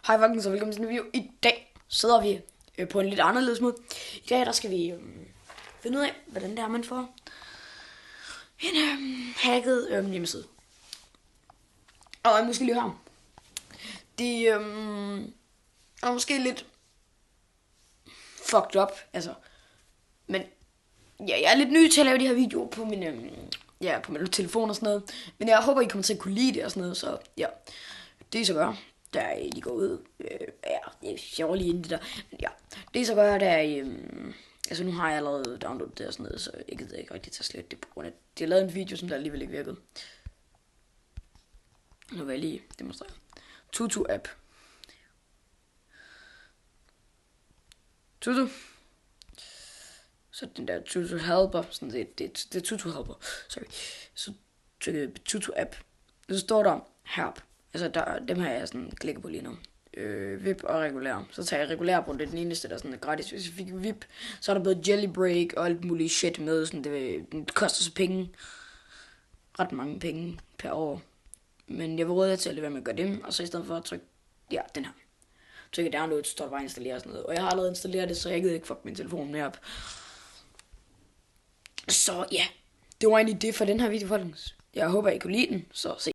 Hej folkens, og velkommen til en video. I dag sidder vi på en lidt anderledes måde. I dag der skal vi finde ud af, hvordan det er, man får en hacket hjemmeside. Og jeg måske lige her. Det er måske lidt fucked up, altså. Men ja, jeg er lidt ny til at lave de her videoer på min, på min telefon og sådan noget. Men jeg håber, I kommer til at kunne lide det og sådan noget, så ja. Det I så gør, der de går ud, jeg sjovt lige ind det der, men ja, det I så gør, der altså nu har jeg allerede downloadet det og sådan noget, så jeg gider ikke rigtig tage slet det på grund af, de har lavet en video, som der alligevel ikke virkede. Nu vil jeg lige demonstrere. Tutu app. Tutu. Så den der Tutu helper, sådan det er Tutu helper, sorry. Så trykker jeg Tutu app. Så står der help. Altså dem her jeg sådan klikker på lige nu. VIP og regulær. Så tager jeg regulær på, det er den eneste der sådan er gratis. Hvis jeg fik VIP, så er der både Jellybreak og alt muligt shit med. Sådan det koster så penge. Ret mange penge per år. Men jeg vil råde jer til at lade være med at gøre dem. Og så i stedet for at trykke, den her. Trykke download, så står der bare installere og sådan noget. Og jeg har allerede installeret det, så jeg gider ikke fuck min telefon med op. Så ja, det var egentlig det for den her video, folkens. Jeg håber I kunne lide den, så se.